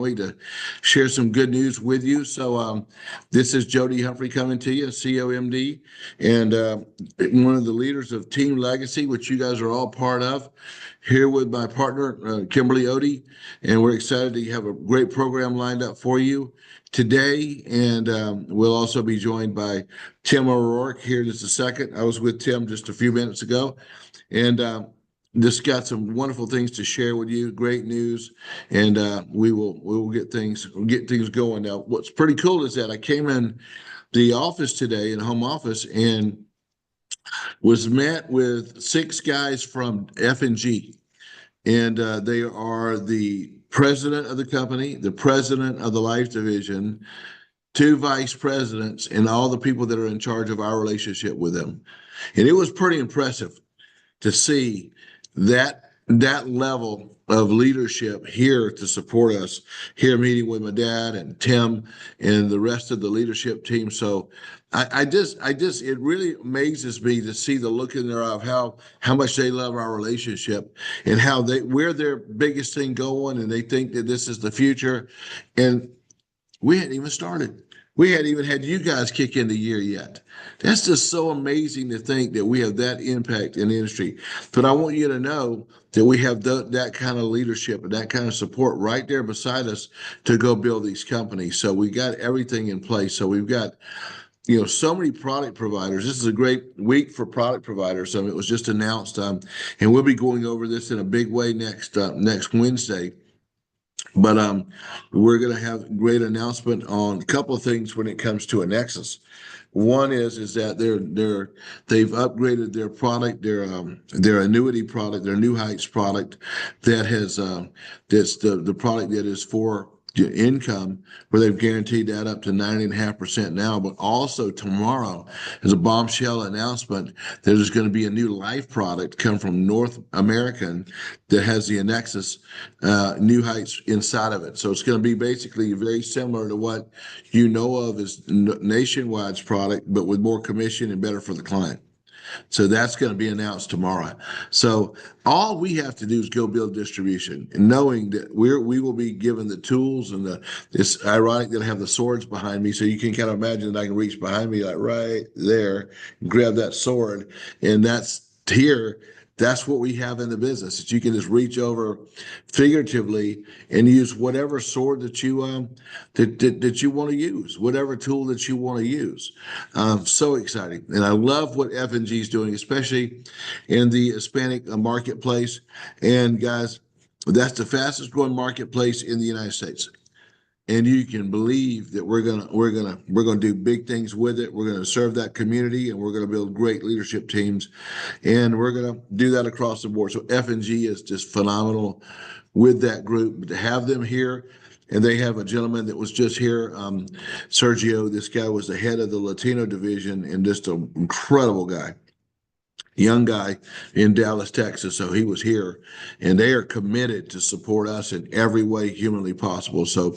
wait to share some good news with you. This is Jody Humphrey coming to you, COMD, and one of the leaders of Team Legacy, which you guys are all part of, here with my partner, Kimberly Odie. And we're excited to have a great program lined up for you today. And we'll also be joined by Tim O'Rourke here in just a second. I was with Tim just a few minutes ago. And just got some wonderful things to share with you. Great news, and we will get things going. Now, what's pretty cool is that I came in the office today, in the home office, and was met with 6 guys from F&G, and they are the president of the company, the president of the Life Division, 2 vice presidents, and all the people that are in charge of our relationship with them. And it was pretty impressive to see that level of leadership here to support us here, meeting with my dad and Tim and the rest of the leadership team. So it really amazes me to see the look in their eye of how much they love our relationship and how we're their biggest thing going, and they think that this is the future. And we hadn't even started. We hadn't even had you guys kick in the year yet. That's just so amazing to think that we have that impact in the industry. But I want you to know that we have that kind of leadership and that kind of support right there beside us to go build these companies. So we got everything in place. So we've got, so many product providers. This is a great week for product providers. It was just announced, and we'll be going over this in a big way next Wednesday. But we're going to have a great announcement on a couple of things when it comes to Annexus. One is that they've upgraded their product, their annuity product, their New Heights product that's the product that is for income, where they've guaranteed that up to 9.5% now. But also tomorrow is a bombshell announcement that there's going to be a new life product come from North American that has the Annexus New Heights inside of it. So it's going to be basically very similar to what you know of as Nationwide's product, but with more commission and better for the client. So that's going to be announced tomorrow. So all we have to do is go build distribution, and knowing that we will be given the tools, and it's ironic that I have the swords behind me. So you can kind of imagine that I can reach behind me like right there and grab that sword. And that's here. That's what we have in the business, that you can just reach over figuratively and use whatever sword that you that you want to use, whatever tool that you want to use. So exciting. And I love what F&G is doing, especially in the Hispanic marketplace. And guys, that's the fastest growing marketplace in the United States. And you can believe that we're gonna do big things with it. We're gonna serve that community, and we're gonna build great leadership teams, and we're gonna do that across the board. So F&G is just phenomenal with that group. To have them here, and they have a gentleman that was just here, Sergio. This guy was the head of the Latino division, and just an incredible guy. Young guy in Dallas, Texas. So he was here, and they are committed to support us in every way humanly possible. So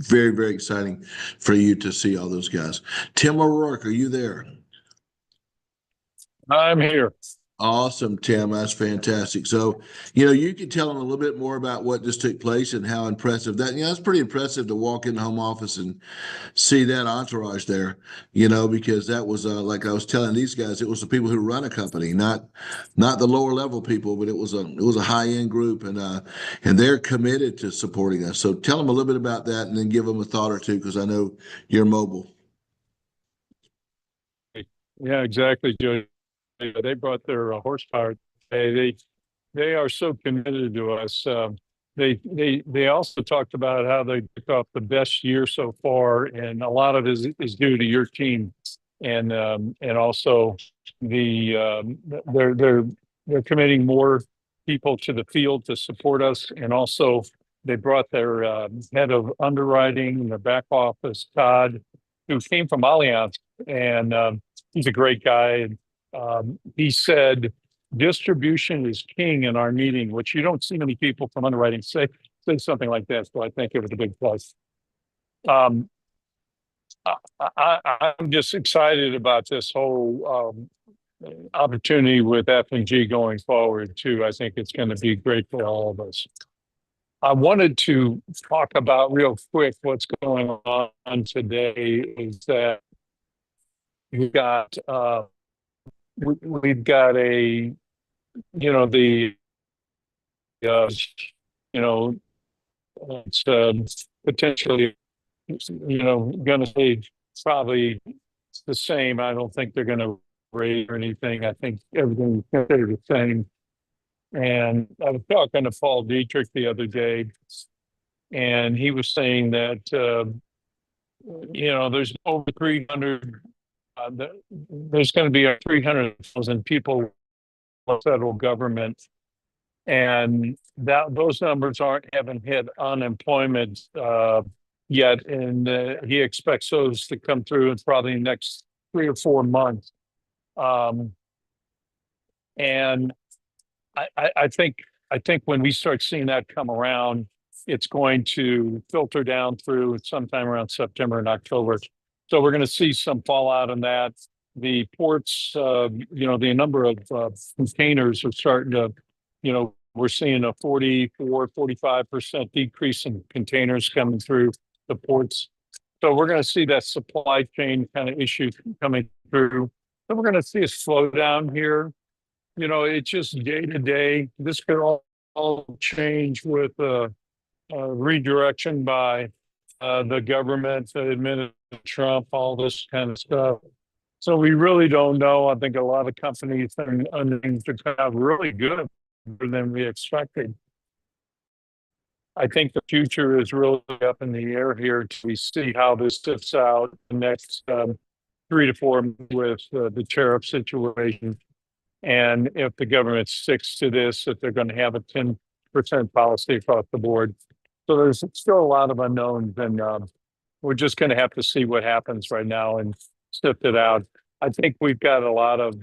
very, very exciting for you to see all those guys. Tim O'Rourke, are you there? I'm here. Awesome, Tim. That's fantastic. So, you can tell them a little bit more about what just took place and how impressive that, it's pretty impressive to walk in the home office and see that entourage there, because that was, like I was telling these guys, it was the people who run a company, not the lower level people, but it was a high end group, and they're committed to supporting us. So tell them a little bit about that, and then give them a thought or two, because I know you're mobile. Yeah, exactly, Joe. They brought their horsepower. They are so committed to us. They also talked about how they took off the best year so far, and a lot of it is due to your team, and also they're committing more people to the field to support us, and also they brought their head of underwriting and their back office, Todd, who came from Allianz, and he's a great guy. He said distribution is king in our meeting, which you don't see many people from underwriting say something like that. So I think it was a big plus. I'm just excited about this whole opportunity with F&G going forward too. I think it's going to be great for all of us. I wanted to talk about real quick what's going on today is that we've got we've got a the uh, you know it's potentially going to stay probably the same. I don't think they're going to raise or anything. I think everything is considered the same. And I was talking to Paul Dietrich the other day, and he was saying that there's over 300. There's going to be 300,000 people in the federal government, and that those numbers haven't hit unemployment yet, and he expects those to come through in probably the next 3 or 4 months. And I think when we start seeing that come around, it's going to filter down through sometime around September and October. So we're going to see some fallout in that. The ports, the number of containers are starting to, we're seeing a 45% decrease in containers coming through the ports. So we're going to see that supply chain kind of issue coming through. Then we're going to see a slowdown here. It's just day to day. This could all change with redirection by the government, Administrator Trump, all this kind of stuff. So we really don't know. I think a lot of companies are things to come out really good than we expected. I think the future is really up in the air here to see how this sifts out the next 3 to 4 months with the tariff situation. And if the government sticks to this, if they're going to have a 10% policy across the board. So there's still a lot of unknowns, and we're just going to have to see what happens right now and sift it out. I think we've got a lot of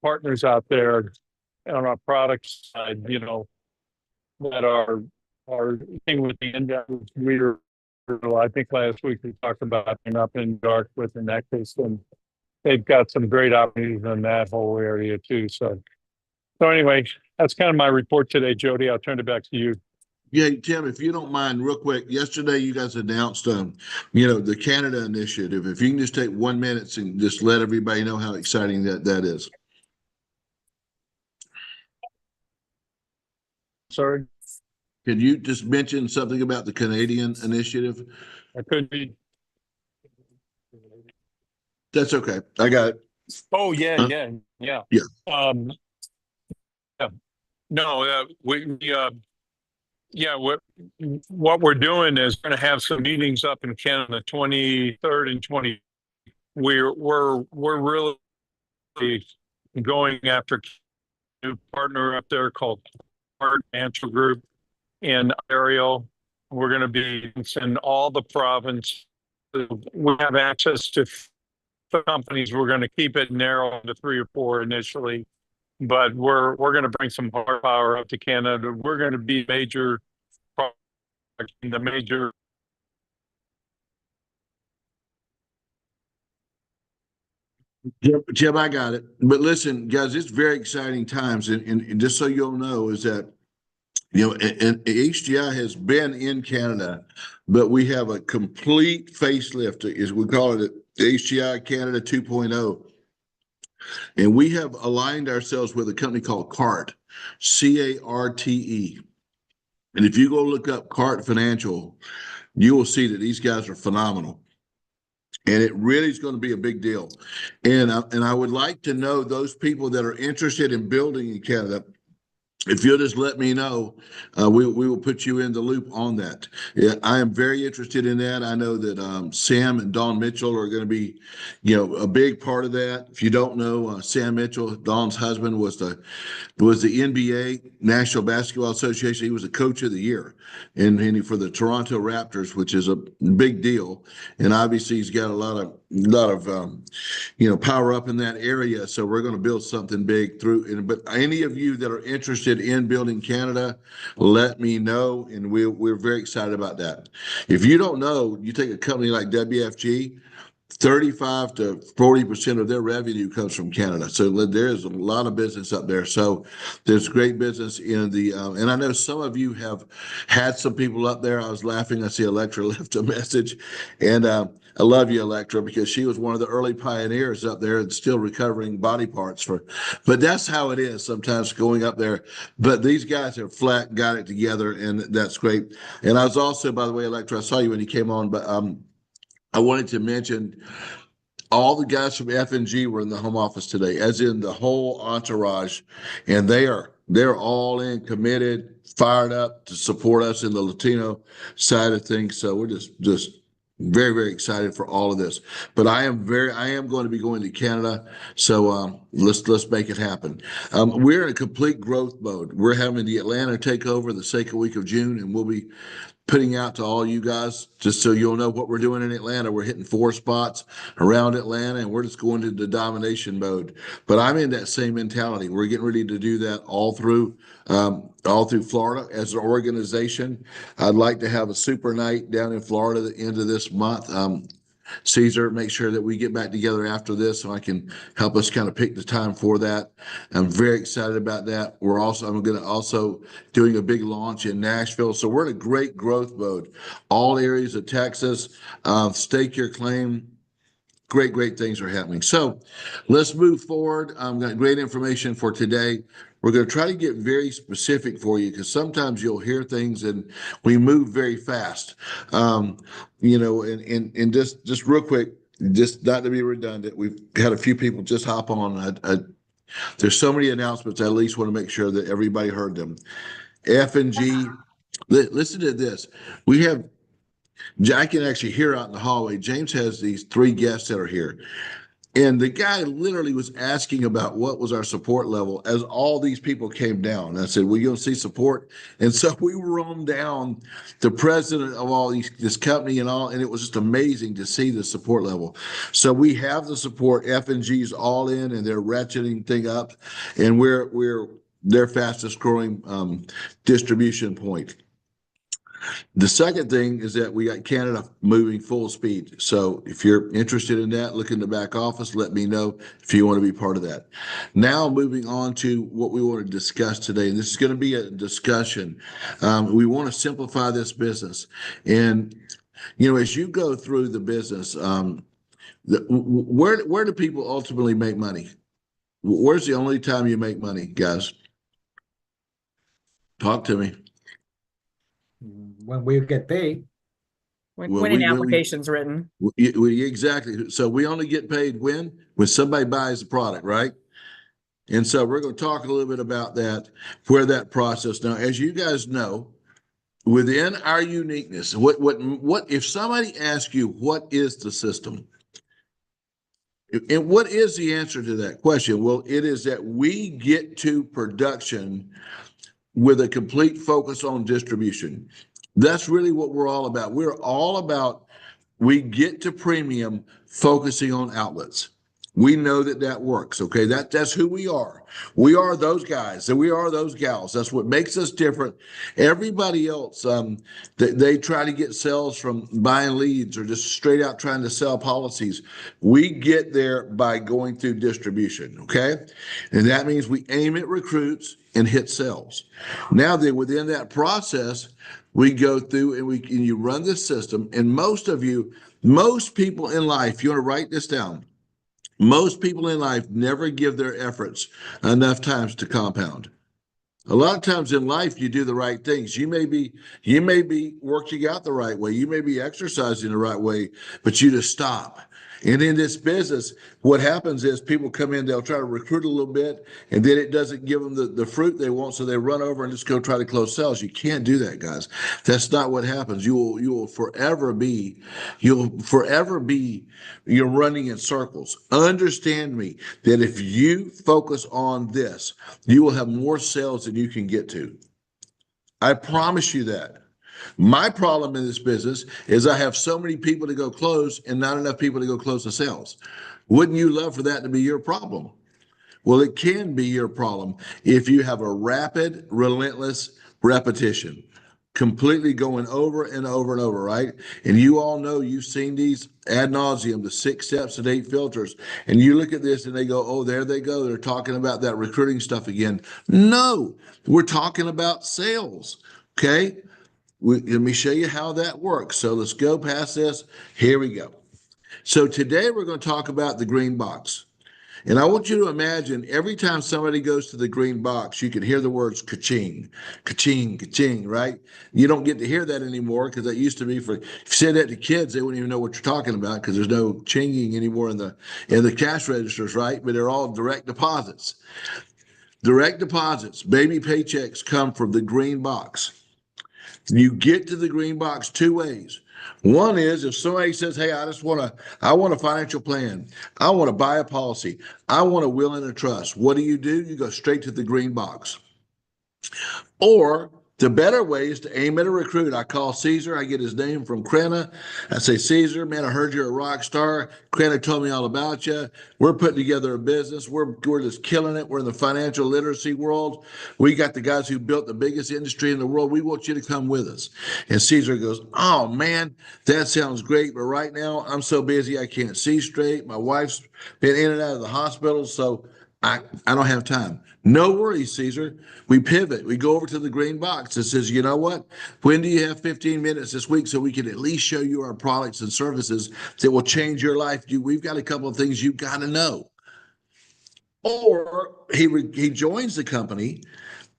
partners out there on our product side, that are thing with the index. I think last week we talked about up in dark with the necklace, and they've got some great opportunities in that whole area too. So anyway, that's kind of my report today, Jody. I'll turn it back to you. Yeah, Tim, if you don't mind, real quick, yesterday you guys announced, the Canada initiative. If you can just take 1 minute and just let everybody know how exciting that is. Sorry. Can you just mention something about the Canadian initiative? I could be. That's okay. I got it. Oh yeah, Huh? yeah. Yeah. Yeah. No, what we're doing is going to have some meetings up in Canada, 23rd and 20. We're really going after a new partner up there called Hart Financial Group in Ontario. We're going to be in all the province. We have access to companies. We're going to keep it narrow to 3 or 4 initially, but we're going to bring some horsepower up to Canada. We're going to be the major. Jim, I got it. But listen, guys, it's very exciting times. And just so you'll know is that, and HGI has been in Canada, but we have a complete facelift, as we call it, HGI Canada 2.0. And we have aligned ourselves with a company called CART, CARTE. And if you go look up CART Financial, you will see that these guys are phenomenal. And it really is going to be a big deal. And I would like to know those people that are interested in building in Canada. If you'll just let me know, we will put you in the loop on that. Yeah, I am very interested in that. I know that Sam and Dawn Mitchell are going to be, a big part of that. If you don't know, Sam Mitchell, Dawn's husband, was the NBA National Basketball Association. He was the coach of the year, and for the Toronto Raptors, which is a big deal. And obviously, he's got a lot of power up in that area. So we're going to build something big through. But any of you that are interested in building Canada, let me know, and we're very excited about that. If you don't know, you take a company like WFG. 35 to 40% of their revenue comes from Canada. So there's a lot of business up there. So there's great business in the, and I know some of you have had some people up there. I was laughing. I see Electra left a message, and I love you, Electra, because she was one of the early pioneers up there and still recovering body parts but that's how it is sometimes going up there. But these guys have flat got it together, and that's great. And I was also, by the way, Electra, I saw you when you came on, but I wanted to mention all the guys from F&G were in the home office today, as in the whole entourage, and they're all in, committed, fired up to support us in the Latino side of things. So we're just very, very excited for all of this. But I am going to be going to Canada, so let's make it happen. We're in a complete growth mode. We're having the Atlanta takeover the second week of June, and we'll be putting out to all you guys, just so you'll know what we're doing in Atlanta. We're hitting 4 spots around Atlanta, and we're just going into domination mode. But I'm in that same mentality. We're getting ready to do that all through Florida as an organization. I'd like to have a super night down in Florida at the end of this month. Caesar, make sure that we get back together after this so I can help us kind of pick the time for that. I'm very excited about that. I'm going to also doing a big launch in Nashville. So we're in a great growth mode. All areas of Texas, stake your claim. Great things are happening. So let's move forward. I've got great information for today. We're going to try to get very specific for you because sometimes you'll hear things and we move very fast. And just real quick, just not to be redundant, we've had a few people just hop on. There's so many announcements. I at least want to make sure that everybody heard them. F&G, listen to this. I can actually hear out in the hallway. James has these 3 guests that are here. And the guy literally was asking about what was our support level as all these people came down. And I said, well, you'll see support. And so we roamed down the president of all this company and all, and it was just amazing to see the support level. So we have the support. F&G's all in, and they're ratcheting thing up. And we're their fastest growing distribution point. The second thing is that we got Canada moving full speed. So if you're interested in that, look in the back office, let me know if you want to be part of that. Now moving on to what we want to discuss today, and this is going to be a discussion. We want to simplify this business. And, as you go through the business, where do people ultimately make money? Where's the only time you make money, guys? Talk to me. When we get paid. When an application's written. Exactly. So we only get paid when somebody buys the product, right? And so we're going to talk a little bit about that, where that process. Now, as you guys know, within our uniqueness, what if somebody asks you, what is the system? And what is the answer to that question? Well, it is that we get to production with a complete focus on distribution. That's really what we're all about. We're all about, we get to premium focusing on outlets. We know that works, okay? That's who we are. We are those guys and we are those gals. That's what makes us different. Everybody else, they try to get sales from buying leads or just straight out trying to sell policies. We get there by going through distribution, okay? And that means we aim at recruits and hit sales. Now then, within that process, we go through and you run this system. And most people in life, you want to write this down. Most people in life never give their efforts enough times to compound. A lot of times in life, you do the right things. You may be working out the right way. You may be exercising the right way, but you just stop. And in this business, what happens is people come in, they'll try to recruit a little bit, and then it doesn't give them the fruit they want, so they run over and just go try to close sales. You can't do that, guys. That's not what happens. You're running in circles. Understand me that if you focus on this, you will have more sales than you can get to. I promise you that. My problem in this business is I have so many people to go close and not enough people to go close the sales. Wouldn't you love for that to be your problem? Well, it can be your problem if you have a rapid, relentless repetition. completely going over and over and over, right? And you all know, you've seen these ad nauseum, the 6 steps and 8 filters. And you look at this and they go, oh, there they go. They're talking about that recruiting stuff again. No, we're talking about sales. Okay. Let me show you how that works. So let's go past this. Here we go. So today we're going to talk about the green box. And I want you to imagine every time somebody goes to the green box, you can hear the words ka-ching, ka-ching, ka-ching, right? You don't get to hear that anymore because that used to be for, if you said that to kids, they wouldn't even know what you're talking about because there's no chinging anymore in the cash registers, right? But they're all direct deposits. Direct deposits, baby paychecks come from the green box. You get to the green box 2 ways. One is if somebody says, hey, I want a financial plan. I want to buy a policy. I want a will and a trust. What do? You go straight to the green box. Or the better way is to aim at a recruit. I call Caesar. I get his name from Crenna. I say, Caesar, man, I heard you're a rock star. Crenna told me all about you. We're putting together a business. We're just killing it. We're in the financial literacy world. We got the guys who built the biggest industry in the world. We want you to come with us. And Caesar goes, oh, man, that sounds great. But right now I'm so busy I can't see straight. My wife's been in and out of the hospital, so I don't have time. No worries, Caesar. We pivot. We go over to the green box that says, you know what? When do you have 15 minutes this week so we can at least show you our products and services that will change your life? We've got a couple of things you've got to know. Or he joins the company,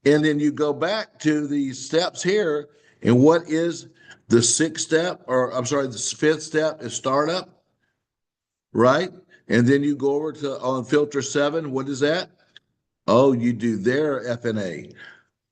and then you go back to these steps here. And what is the 6th step? Or I'm sorry, the 5th step is startup, right? And then you go over to on filter 7. What is that? Oh, you do their FNA.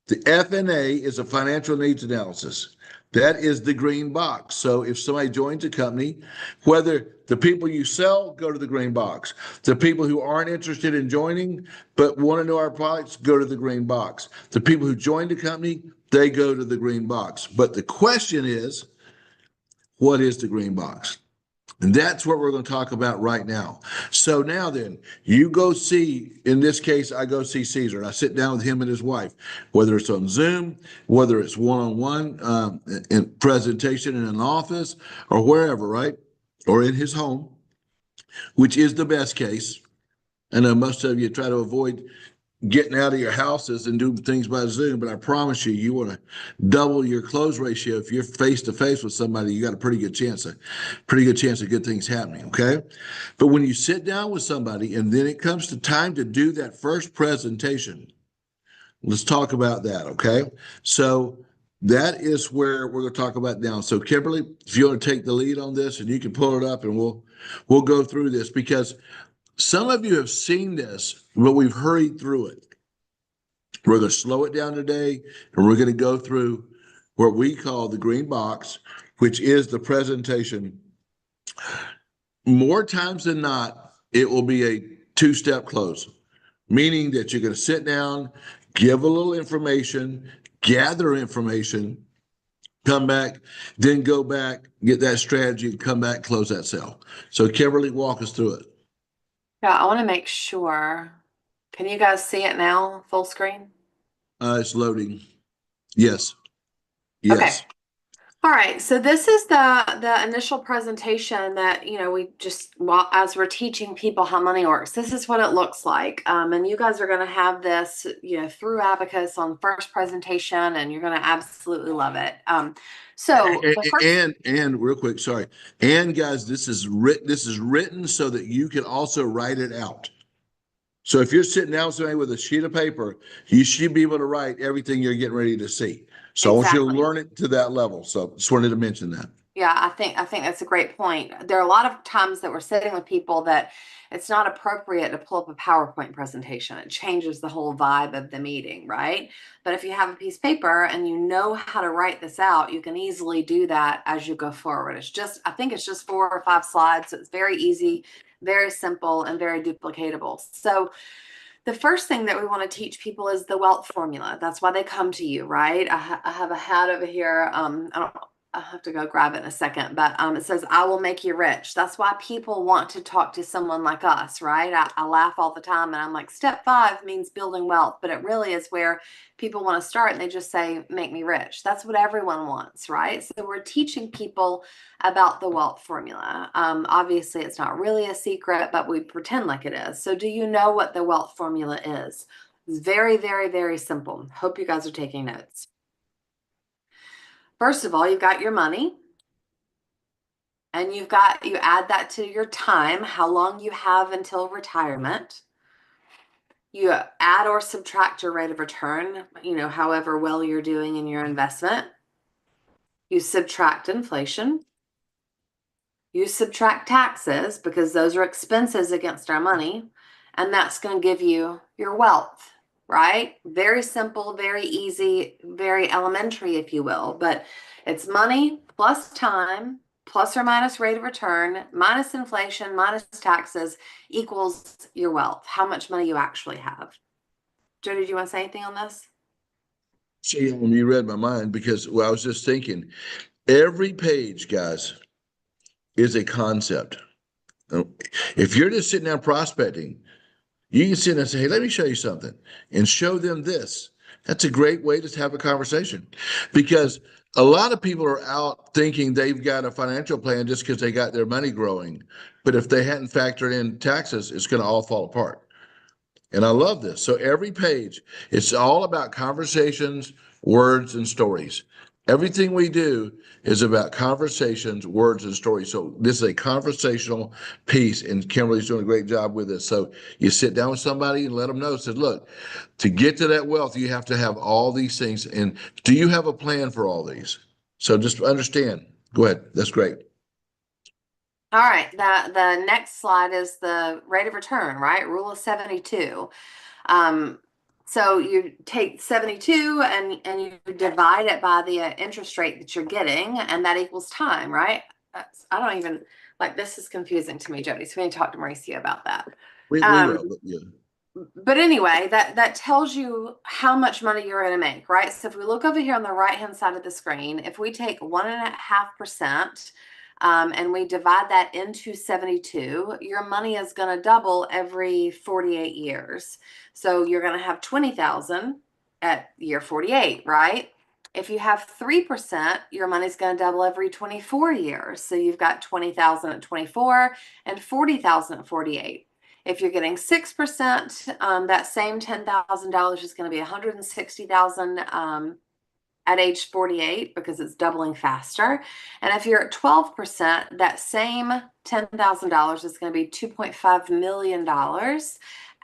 The FNA is a financial needs analysis. That is the green box. So if somebody joins a company, whether the people you sell go to the green box, the people who aren't interested in joining but want to know our products go to the green box. The people who joined the company, they go to the green box. But the question is, what is the green box? And that's what we're going to talk about right now. So now then, you go see, in this case, I go see Caesar and I sit down with him and his wife, whether it's on Zoom, whether it's one-on-one in presentation in an office or wherever, right? Or in his home, which is the best case. I know most of you try to avoid getting out of your houses and do things by Zoom, but I promise you, you want to double your close ratio. If you're face to face with somebody, you got a pretty good chance of good things happening. Okay. But when you sit down with somebody and then it comes to time to do that first presentation, let's talk about that. Okay. So that is where we're going to talk about now. So Kimberly, if you want to take the lead on this and you can pull it up and we'll go through this because some of you have seen this, but we've hurried through it. We're going to slow it down today, and we're going to go through what we call the green box, which is the presentation. More times than not, it will be a 2-step close, meaning that you're going to sit down, give a little information, gather information, come back, then go back, get that strategy, come back, close that sale. So Kimberly, walk us through it. Yeah, I want to make sure. Can you guys see it now, full screen? It's loading. Yes. Yes. Okay. All right. So this is the initial presentation that, we just, as we're teaching people how money works, this is what it looks like. And you guys are going to have this, through Abacus on first presentation, and you're going to absolutely love it. And real quick, sorry. And guys, this is written so that you can also write it out. So if you're sitting down with somebody with a sheet of paper, you should be able to write everything you're getting ready to see. So exactly. I want you to learn it to that level. So just wanted to mention that. Yeah, I think that's a great point. There are a lot of times that we're sitting with people that it's not appropriate to pull up a PowerPoint presentation. It changes the whole vibe of the meeting, right? But if you have a piece of paper and you know how to write this out, you can easily do that as you go forward. I think it's just 4 or 5 slides. So it's very easy, very simple, and very duplicatable. So the first thing that we want to teach people is the wealth formula. That's why they come to you, right? I have a hat over here. I'll have to go grab it in a second, but it says, I will make you rich. That's why people want to talk to someone like us, right? I laugh all the time and I'm like, step 5 means building wealth, but it really is where people want to start and they just say, make me rich. That's what everyone wants, right? So we're teaching people about the wealth formula. Obviously, it's not really a secret, but we pretend like it is. So do you know what the wealth formula is? It's very, very, very simple. Hope you guys are taking notes. First of all, you've got your money and you add that to your time, how long you have until retirement. You add or subtract your rate of return, however well you're doing in your investment. You subtract inflation. You subtract taxes because those are expenses against our money. And that's going to give you your wealth, right? Very simple, very easy, very elementary, if you will. But it's money plus time, plus or minus rate of return, minus inflation, minus taxes equals your wealth, how much money you actually have. Jody, do you want to say anything on this? See, you read my mind because I was just thinking, every page, guys, is a concept. If you're just sitting down prospecting, you can sit and say, hey, let me show you something and show them this. That's a great way to have a conversation because a lot of people are out thinking they've got a financial plan just because they got their money growing. But if they hadn't factored in taxes, it's going to all fall apart. And I love this. So every page, it's all about conversations, words, and stories. Everything we do is about conversations, words, and stories. So this is a conversational piece, and Kimberly's doing a great job with this. So you sit down with somebody and let them know, says, look, to get to that wealth, you have to have all these things. And do you have a plan for all these? So just understand. Go ahead. That's great. All right, the next slide is the rate of return, right? Rule of 72. So you take 72 and you divide it by the interest rate that you're getting, and that equals time, right? I don't even, this is confusing to me, Jody. So we need to talk to Mauricio about that. We will, yeah. But anyway, that tells you how much money you're going to make, right? So if we look over here on the right-hand side of the screen, if we take 1.5%, and we divide that into 72, your money is going to double every 48 years. So you're going to have 20,000 at year 48, right? If you have 3%, your money's going to double every 24 years. So you've got 20,000 at 24 and 40,000 at 48. If you're getting 6%, that same $10,000 is going to be 160,000 at age 48 because it's doubling faster. And if you're at 12%, that same $10,000 is going to be $2.5 million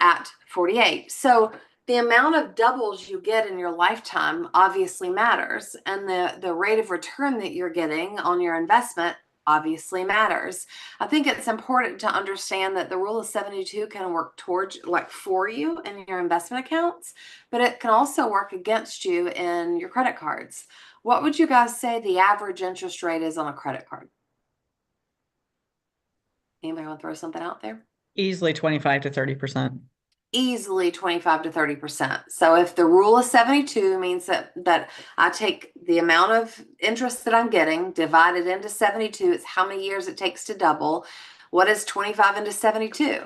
at 48. So the amount of doubles you get in your lifetime obviously matters. And the rate of return that you're getting on your investment obviously matters. I think it's important to understand that the rule of 72 can work towards, for you in your investment accounts, but it can also work against you in your credit cards. What would you guys say the average interest rate is on a credit card? Anybody want to throw something out there? Easily 25 to 30%. Easily 25 to 30%. So if the rule of 72 means that I take the amount of interest that I'm getting, divide it into 72, it's how many years it takes to double. What is 25 into 72?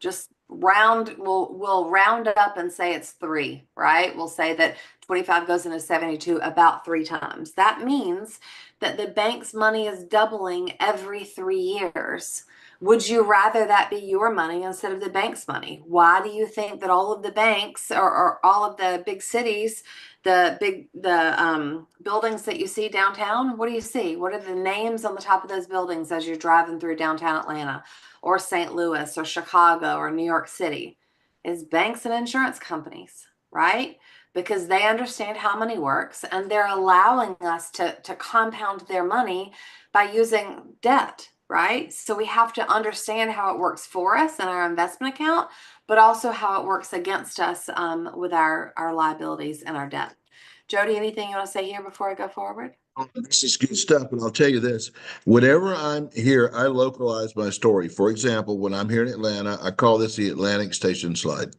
Just we'll round up and say it's 3, right? We'll say that 25 goes into 72 about 3 times. That means that the bank's money is doubling every 3 years. Would you rather that be your money instead of the bank's money? Why do you think that all of the banks or all of the big cities, the buildings that you see downtown, what do you see? What are the names on the top of those buildings as you're driving through downtown Atlanta or St. Louis or Chicago or New York City? Is banks and insurance companies, right? Because they understand how money works and they're allowing us to compound their money by using debt. Right? So we have to understand how it works for us in our investment account, but also how it works against us with our liabilities and our debt. Jody, anything you want to say here before I go forward? This is good stuff, and I'll tell you this. Whenever I'm here, I localize my story. For example, when I'm here in Atlanta, I call this the Atlantic Station slide.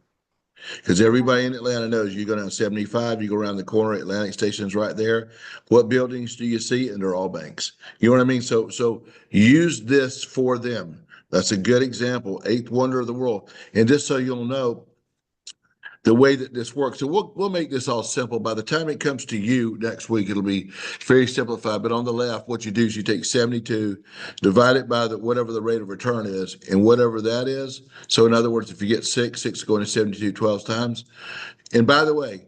Because everybody in Atlanta knows you go down 75, you go around the corner, Atlantic Station's right there. What buildings do you see? And they're all banks. You know what I mean? So use this for them. That's a good example. Eighth wonder of the world. And just so you'll know the way that this works. So we'll make this all simple. By the time it comes to you next week, it'll be very simplified. But on the left, what you do is you take 72, divide it by whatever the rate of return is, and whatever that is. So in other words, if you get 6 going to 72 12 times. And by the way,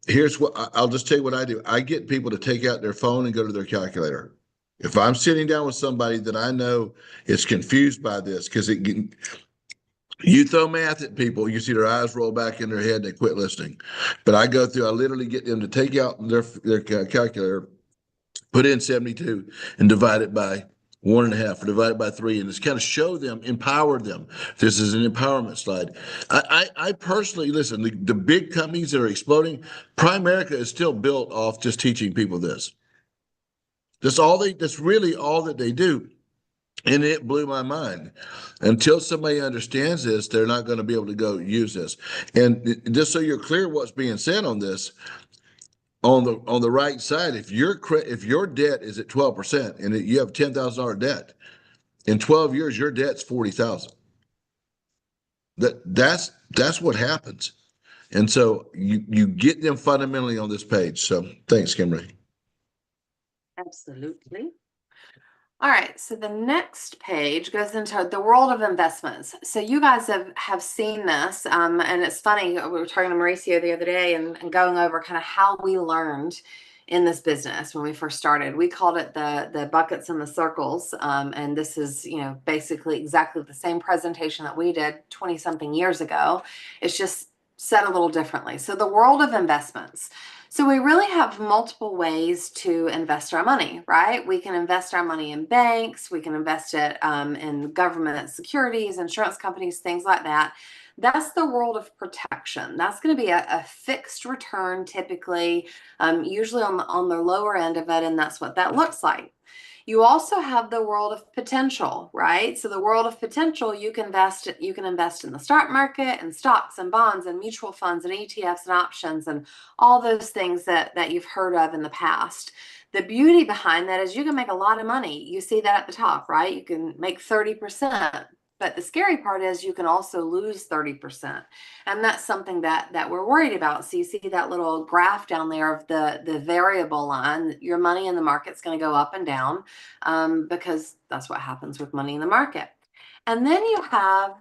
here's what I'll just tell you what I do. I get people to take out their phone and go to their calculator. If I'm sitting down with somebody that I know is confused by this, because you throw math at people, you see their eyes roll back in their head, they quit listening. But I literally get them to take out their calculator, put in 72 and divide it by 1.5 or divide it by 3, and just kind of show them, empower them. This is an empowerment slide. I personally, listen, the big companies that are exploding, Primerica is still built off just teaching people this. That's really all that they do. And it blew my mind. Until somebody understands this, they're not going to be able to go use this. And just so you're clear what's being said on this, on the right side, if your debt is at 12% and you have $10,000 debt, in 12 years your debt's $40,000. That's what happens. And so you get them fundamentally on this page. So thanks, Kimberly. Absolutely. All right, so the next page goes into the world of investments. So you guys have seen this, and it's funny, we were talking to Mauricio the other day and going over kind of how we learned in this business when we first started. We called it the buckets and the circles, and this is, basically exactly the same presentation that we did 20-something years ago. It's just said a little differently. So the world of investments. So we really have multiple ways to invest our money, right? We can invest our money in banks. We can invest it in government securities, insurance companies, things like that. That's the world of protection. That's going to be a fixed return, typically, usually on the lower end of it, and that's what that looks like. You also have the world of potential, right? So the world of potential, you can invest in the stock market and stocks and bonds and mutual funds and ETFs and options and all those things that you've heard of in the past. The beauty behind that is you can make a lot of money. You see that at the top, right? You can make 30%. But the scary part is you can also lose 30%. And that's something that we're worried about. So you see that little graph down there of the variable line. Your money in the market's going to go up and down because that's what happens with money in the market. And then you have,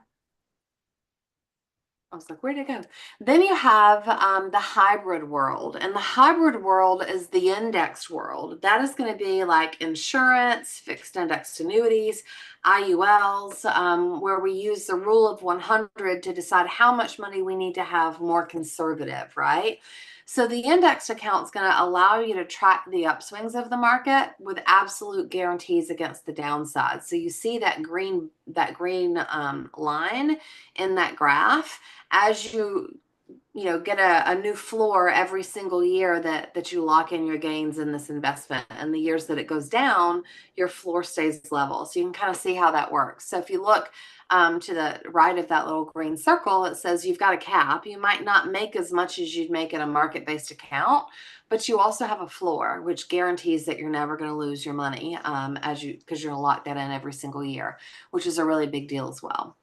I was like, where'd it go? Then you have the hybrid world. And the hybrid world is the indexed world. That is going to be like insurance, fixed indexed annuities, IULs, where we use the rule of 100 to decide how much money we need to have more conservative, right? So the indexed account is going to allow you to track the upswings of the market with absolute guarantees against the downside. So you see that green line in that graph as you get a new floor every single year that you lock in your gains in this investment. And the years that it goes down, your floor stays level. So you can kind of see how that works. So if you look to the right of that little green circle, it says you've got a cap. You might not make as much as you'd make in a market-based account, but you also have a floor, which guarantees that you're never going to lose your money because you're going to lock that in every single year, which is a really big deal as well.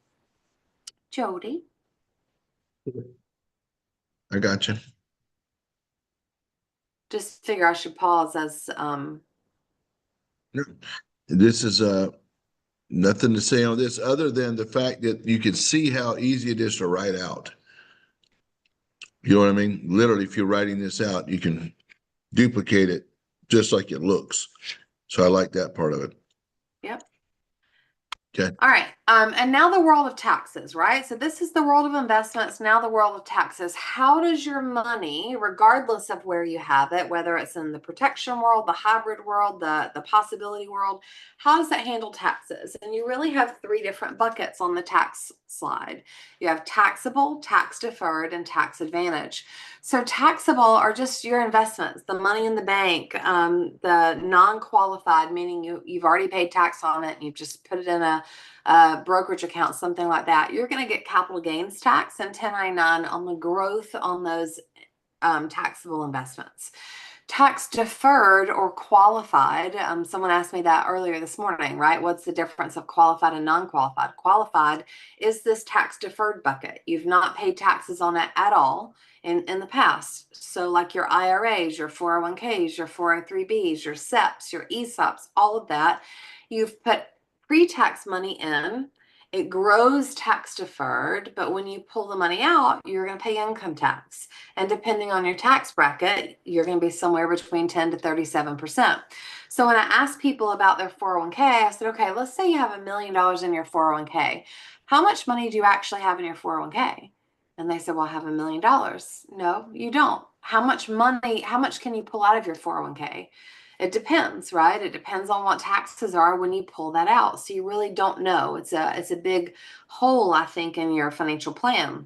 Jody? I got you. Just figure I should pause as This is nothing to say on this other than the fact that you can see how easy it is to write out. You know what I mean? Literally, if you're writing this out, you can duplicate it just like it looks. So I like that part of it. Yep. Okay. All right. And now the world of taxes, right? So this is the world of investments, now the world of taxes. How does your money, regardless of where you have it, whether it's in the protection world, the hybrid world, the possibility world, how does that handle taxes? And you really have 3 different buckets on the tax slide. You have taxable, tax deferred, and tax advantage. So taxable are just your investments, the money in the bank, the non-qualified, meaning you've already paid tax on it and you've just put it in a a brokerage account, something like that, you're going to get capital gains tax and 1099 on the growth on those taxable investments. Tax deferred or qualified. Someone asked me that earlier this morning, right? What's the difference of qualified and non-qualified? Qualified is this tax deferred bucket. You've not paid taxes on it at all in the past. So like your IRAs, your 401ks, your 403bs, your SEPs, your ESOPs, all of that, you've put pre-tax money in. It grows tax deferred, but when you pull the money out, you're going to pay income tax. And depending on your tax bracket, you're going to be somewhere between 10 to 37%. So when I ask people about their 401k, I said, okay, let's say you have $1 million in your 401k. How much money do you actually have in your 401k? And they said, well, I have $1 million. No, you don't. How much can you pull out of your 401k? It depends, right? It depends on what taxes are when you pull that out. So you really don't know. It's a big hole, I think, in your financial plan.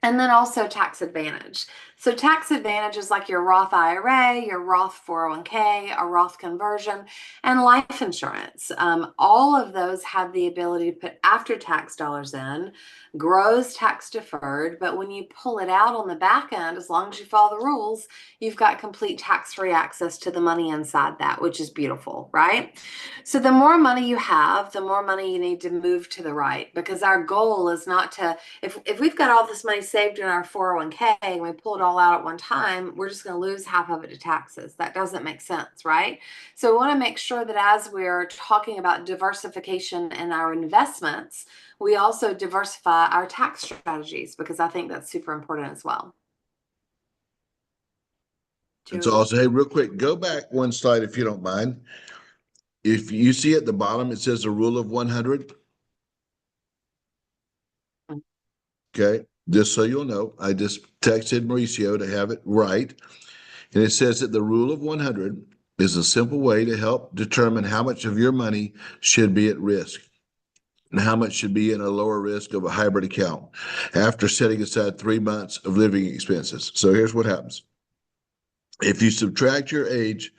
And then also tax advantage. So tax advantage is like your Roth IRA, your Roth 401k, a Roth conversion, and life insurance. All of those have the ability to put after-tax dollars in, grows tax deferred, but when you pull it out on the back end, as long as you follow the rules, you've got complete tax-free access to the money inside that, which is beautiful, right? So the more money you have, the more money you need to move to the right, because our goal is not to, if we've got all this money saved in our 401k and we pull it all out at one time, we're just going to lose half of it to taxes. That doesn't make sense, right? So we want to make sure that as we're talking about diversification in our investments, we also diversify our tax strategies, because I think that's super important as well. It's also, hey, real quick, go back one slide if you don't mind. If you see at the bottom, it says a rule of 100. Okay, just so you'll know, I just texted Mauricio to have it right. And it says that the rule of 100 is a simple way to help determine how much of your money should be at risk and how much should be in a lower risk of a hybrid account after setting aside 3 months of living expenses. So here's what happens. If you subtract your age,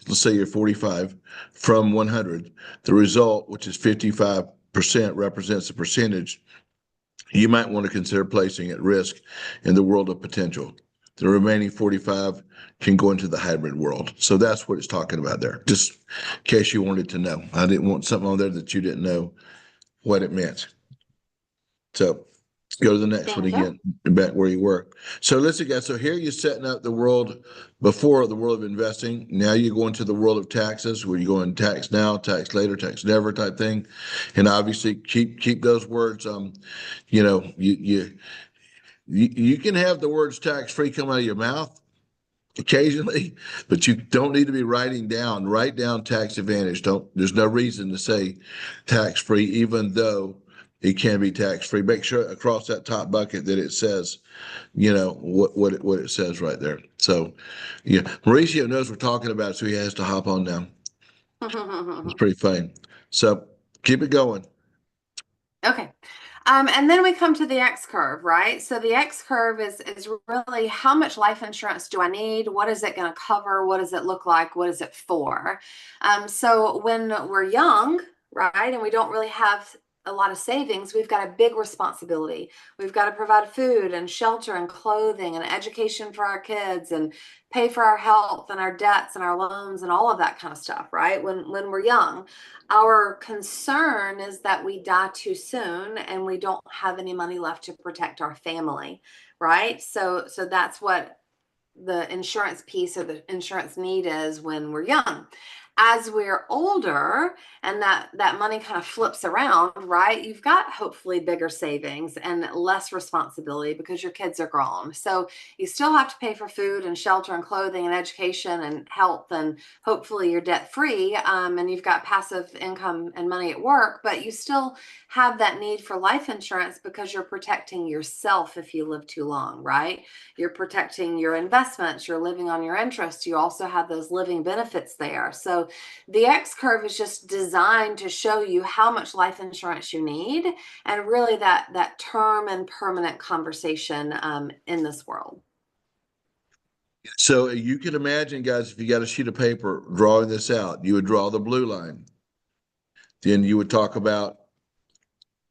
let's say you're 45, from 100, the result, which is 55%, represents a percentage you might want to consider placing at risk in the world of potential. The remaining 45 can go into the hybrid world. So that's what it's talking about there, just in case you wanted to know. I didn't want something on there that you didn't know what it meant. So let's go to the next one again, back where you were. So listen, guys, so here you're setting up the world before the world of investing. Now you go into the world of taxes, where you go in tax now, tax later, tax never type thing. And obviously keep those words, you know, you can have the words tax-free come out of your mouth occasionally, but you don't need to be write down tax advantage. There's no reason to say tax-free, even though it can be tax-free. Make sure across that top bucket that it says, you know, what it says right there. So, yeah, Mauricio knows we're talking about it, so he has to hop on now. It's pretty funny. So keep it going. Okay. And then we come to the X curve, right? So the X curve is really how much life insurance do I need? What is it going to cover? What does it look like? What is it for? So when we're young, right, and we don't really have a lot of savings, we've got a big responsibility. We've got to provide food and shelter and clothing and education for our kids and pay for our health and our debts and our loans and all of that kind of stuff, right? When we're young, our concern is that we die too soon and we don't have any money left to protect our family, right? So that's what the insurance piece or the insurance need is when we're young. As we're older and that money kind of flips around, right? You've got hopefully bigger savings and less responsibility because your kids are grown. So you still have to pay for food and shelter and clothing and education and health, and hopefully you're debt free, and you've got passive income and money at work, but you still have that need for life insurance because you're protecting yourself if you live too long, right? You're protecting your investments, you're living on your interest. You also have those living benefits there. So the X curve is just designed to show you how much life insurance you need, and really that term and permanent conversation in this world. So you can imagine, guys, if you got a sheet of paper drawing this out, you would draw the blue line. Then you would talk about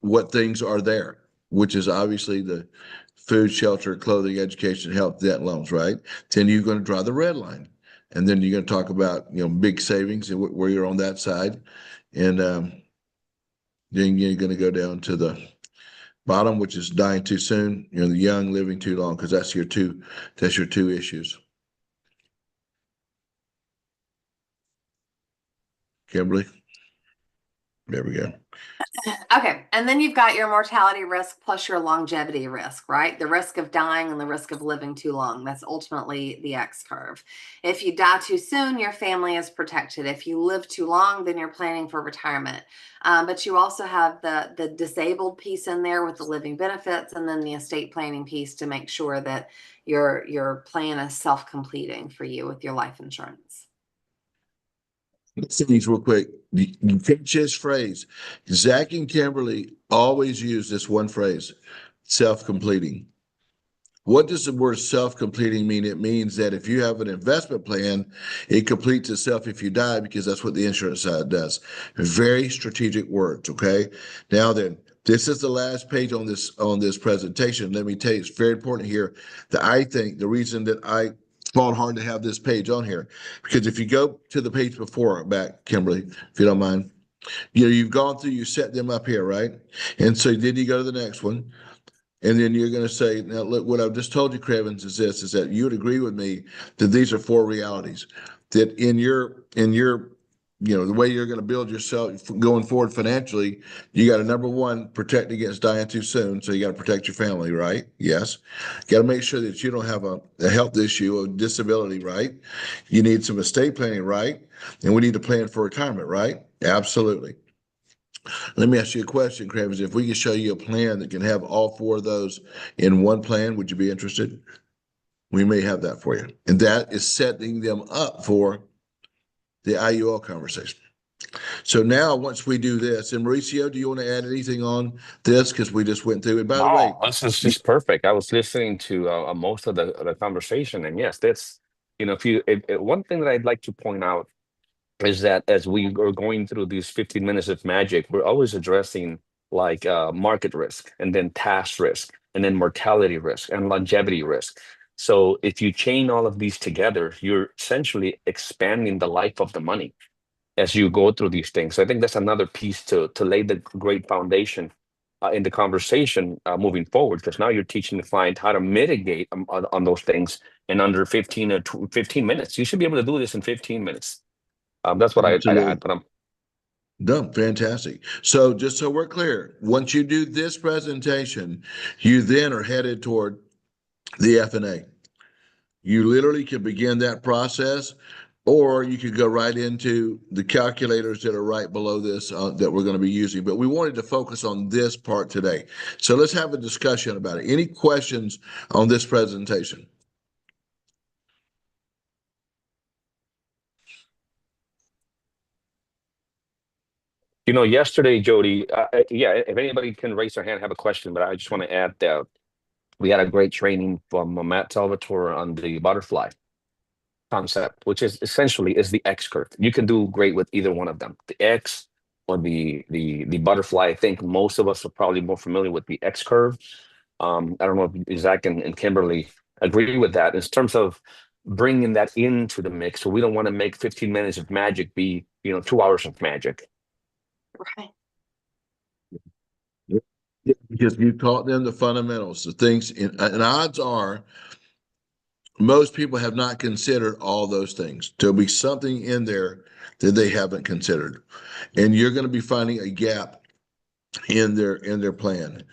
what things are there, which is obviously the food, shelter, clothing, education, health, debt, loans, right? Then you're going to draw the red line. And then you're going to talk about, big savings and where you're on that side. And then you're going to go down to the bottom, which is dying too soon, the young living too long, because that's your two issues. Kimberly? There we go. Okay, and then you've got your mortality risk plus your longevity risk, right? The risk of dying and the risk of living too long. That's ultimately the X curve. If you die too soon, your family is protected. If you live too long, then you're planning for retirement. But you also have the disabled piece in there with the living benefits, and then the estate planning piece to make sure that your plan is self-completing for you with your life insurance. Let's say these real quick. You catch this phrase. Zach and Kimberly always use this one phrase, self-completing. What does the word self-completing mean? It means that if you have an investment plan, it completes itself if you die, because that's what the insurance side does. Very strategic words, okay? Now then, this is the last page on this presentation. Let me tell you, it's very important here that I think the reason that I fought hard to have this page on here, because if you go to the page before, back, Kimberly, if you don't mind, you've gone through, you set them up here, right? And so then you go to the next one. And then you're going to say, now, look, what I've just told you, Crevens, is that you would agree with me that these are four realities, that in your, the way you're going to build yourself going forward financially, you got to, number one, protect against dying too soon. So you got to protect your family, right? Yes. Got to make sure that you don't have a health issue, a disability, right? You need some estate planning, right? And we need to plan for retirement, right? Absolutely. Let me ask you a question, Crevens. If we can show you a plan that can have all four of those in one plan, would you be interested? We may have that for you. And that is setting them up for the IUL conversation. So now, once we do this, and Mauricio, do you want to add anything on this? Because we just went through it. By the way, This is just perfect. I was listening to most of the conversation, and yes, that's one thing that I'd like to point out is that as we are going through these 15 minutes of magic, we're always addressing like market risk, and then tax risk, and then mortality risk, and longevity risk. So if you chain all of these together, you're essentially expanding the life of the money as you go through these things. So I think that's another piece to lay the great foundation in the conversation moving forward, because now you're teaching the client how to mitigate on those things in under 15 minutes. You should be able to do this in 15 minutes. That's what I'd add. But no, fantastic. So just so we're clear, once you do this presentation, you then are headed toward the FNA. You literally can begin that process, or you could go right into the calculators that are right below this that we're going to be using. But we wanted to focus on this part today. So let's have a discussion about it. Any questions on this presentation? yesterday, Jody, if anybody can raise their hand, have a question, but I just want to add that we had a great training from Matt Salvatore on the butterfly concept, which is essentially the X curve. You can do great with either one of them, the X or the butterfly. I think most of us are probably more familiar with the X curve. I don't know if Zach and Kimberly agree with that in terms of bringing that into the mix. So we don't want to make 15 minutes of magic be 2 hours of magic. Right. Because you taught them the fundamentals, the things, and odds are most people have not considered all those things. There'll be something in there that they haven't considered, and you're going to be finding a gap in their plan.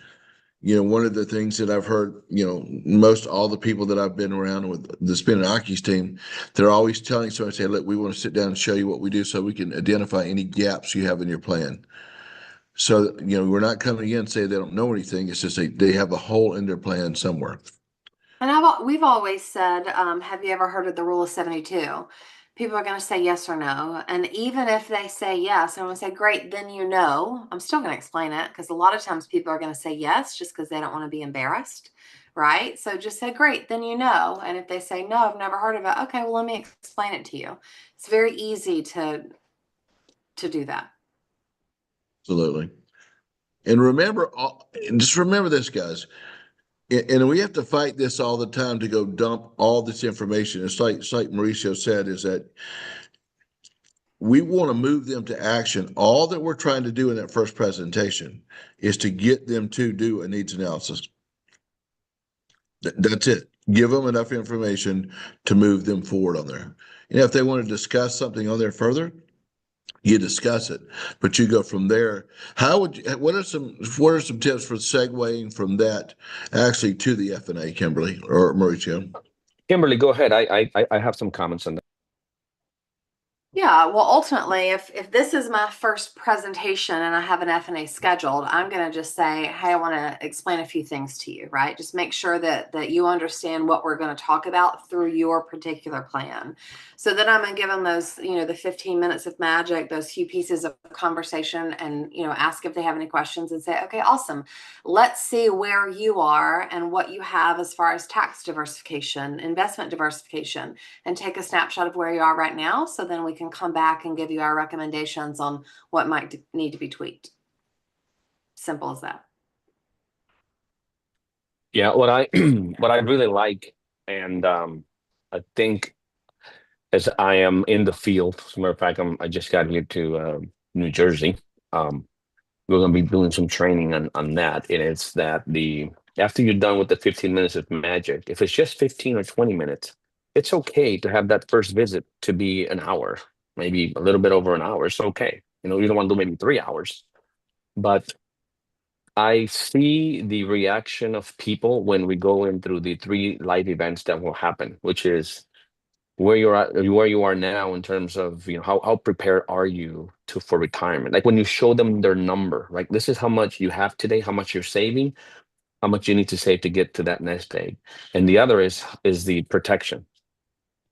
One of the things that I've heard, most all the people that I've been around with the Spin and Aki's team, they're always telling someone, say, look, we want to sit down and show you what we do so we can identify any gaps you have in your plan. So, we're not coming in and say they don't know anything. It's just they have a hole in their plan somewhere. And we've always said, have you ever heard of the rule of 72? People are going to say yes or no. And even if they say yes, I'm going to say, great, then I'm still going to explain it, because a lot of times people are going to say yes just because they don't want to be embarrassed, right? So just say, great, then And if they say, no, I've never heard of it. Okay, well, let me explain it to you. It's very easy to do that. Absolutely. And remember, and just remember this, guys. And we have to fight this all the time to go dump all this information. It's like Mauricio said, is that we want to move them to action. All that we're trying to do in that first presentation is to get them to do a needs analysis. That's it. Give them enough information to move them forward on there. And if they want to discuss something on there further, you discuss it, but you go from there. What are some tips for segueing from that actually to the F&A, Kimberly or Mauricio? Kimberly, go ahead. I have some comments on that. Yeah, well, ultimately, if this is my first presentation and I have an F&A scheduled, I'm going to just say, hey, I want to explain a few things to you, right? Just make sure that you understand what we're going to talk about through your particular plan. So then I'm going to give them those, the 15 minutes of magic, those few pieces of conversation, and, ask if they have any questions and say, okay, awesome. Let's see where you are and what you have as far as tax diversification, investment diversification, and take a snapshot of where you are right now. So then we can come back and give you our recommendations on what might need to be tweaked. Simple as that. Yeah, what I really like, and I think as I am in the field, as a matter of fact, I just got here to New Jersey. We're going to be doing some training on that, and it's that after you're done with the 15 minutes of magic, if it's just 15 or 20 minutes, it's okay to have that first visit to be an hour, maybe a little bit over an hour. It's okay. You don't want to do maybe 3 hours. But I see the reaction of people when we go in through the 3 live events that will happen, which is where you are now in terms of how prepared are you for retirement. Like when you show them their number, right? This is how much you have today, how much you're saving, how much you need to save to get to that next peg. And the other is the protection.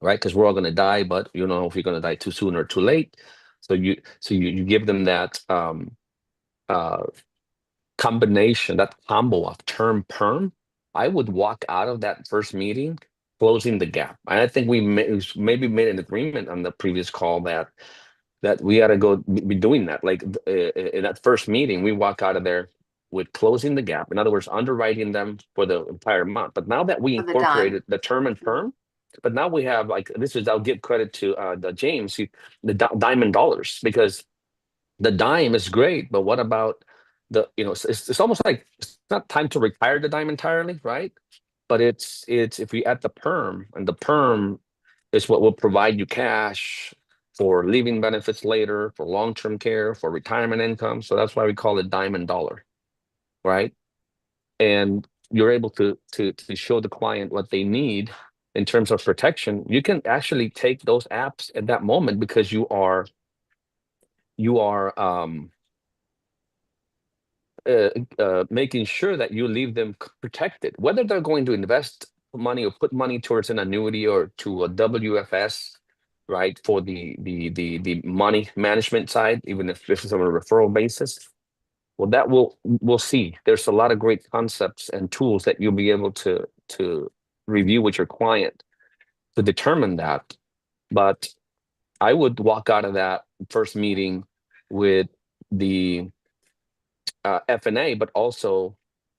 Right, because we're all going to die, but you know if you're going to die too soon or too late. So you give them that combination, that combo of term perm. I would walk out of that first meeting closing the gap. And I think we maybe made an agreement on the previous call that we got to go be doing that. Like in that first meeting, we walk out of there with closing the gap. In other words, underwriting them for the entire month. But now that we incorporated the term and perm. But now we have I'll give credit to James, the diamond dollars, because the dime is great. But what about it's almost like it's not time to retire the dime entirely, right? But it's if we add the perm, and the perm is what will provide you cash for living benefits later, for long-term care, for retirement income. So that's why we call it diamond dollar, right? And you're able to show the client what they need in terms of protection. You can actually take those apps at that moment because you are making sure that you leave them protected, whether they're going to invest money or put money towards an annuity or to a WFS, right? For the money management side, even if this is on a referral basis. Well, that we'll see. There's a lot of great concepts and tools that you'll be able to review with your client to determine that. But I would walk out of that first meeting with the F&A, but also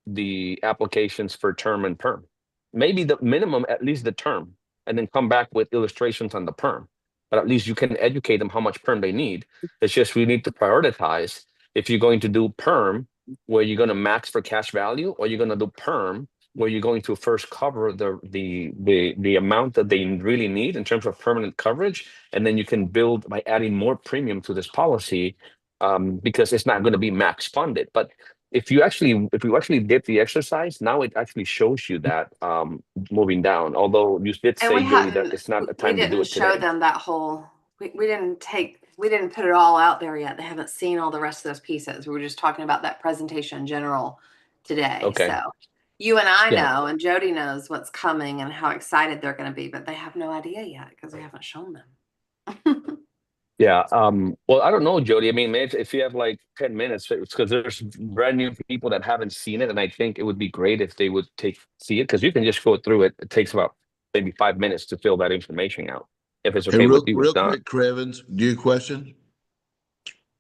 the applications for term and perm. Maybe the minimum, at least the term, and then come back with illustrations on the perm. But at least you can educate them how much perm they need. It's just we need to prioritize if you're going to do perm where you're going to max for cash value, or you're going to do perm where you're going to first cover the amount that they really need in terms of permanent coverage, and then you can build by adding more premium to this policy, because it's not going to be max funded. But if you actually did the exercise, now it actually shows you that moving down. Although you did say, Jody, that it's not a time to do it today. We didn't show them that whole. We didn't put it all out there yet. They haven't seen all the rest of those pieces. We were just talking about that presentation in general today. Okay. So you and I know, and Jody knows what's coming and how excited they're going to be, but they have no idea yet because we haven't shown them. Yeah. Well, I don't know, Jody. I mean, if you have like 10 minutes, because there's brand new people that haven't seen it, and I think it would be great if they would see it, because you can just go through it. It takes about maybe 5 minutes to fill that information out. If it's okay with you, real quick, Crevens, do you have a question?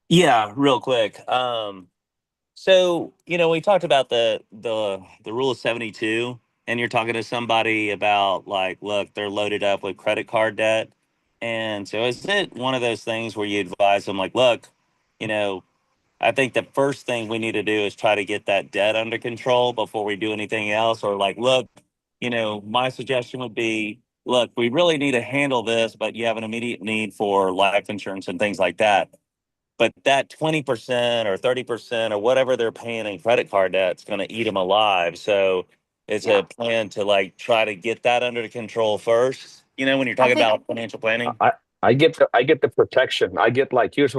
Yeah, real quick. So, we talked about the rule of 72, and you're talking to somebody about like, look, they're loaded up with credit card debt. And so is it one of those things where you advise them like, look, you know, I think the first thing we need to do is try to get that debt under control before we do anything else, or like, look, my suggestion would be, look, we really need to handle this, but you have an immediate need for life insurance and things like that. But that 20% or 30% or whatever they're paying in credit card debt's going to eat them alive. So it's Yeah. a plan to like try to get that under control first. When you're I talking think- about financial planning. I get the protection. I get like here's